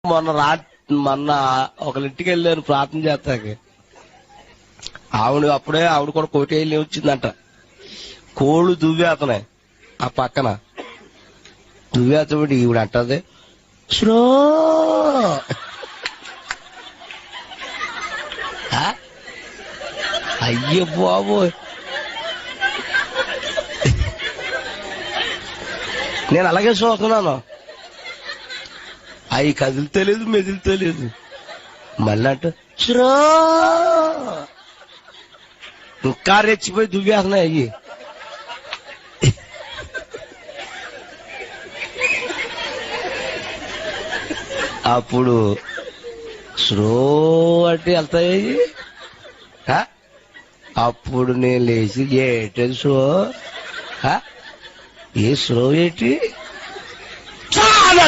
మొన్న ఒకరింటికి వెళ్ళాను ప్రార్థన చేస్తాకి. ఆవిడ కూడా కోటి వెళ్ళి వచ్చిందంట. కోళ్ళు దువ్వేతనాయి ఆ పక్కన. దువ్వేతబడి ఈవిడ అంటది, స్లో అయ్యో బాబోయ్. నేను అలాగే చూస్తున్నాను. అవి కదిలితేలేదు, మెదిలితేలేదు. మళ్ళీ అంటూ స్లో ఇంకా రెచ్చిపోయి దువ్వేస్తున్నాయి అయ్యి. అప్పుడు స్లో అంటే వెళ్తాయి. అప్పుడు నేను లేచి ఏటది స్లో, ఏ స్లో ఏంటి చాలా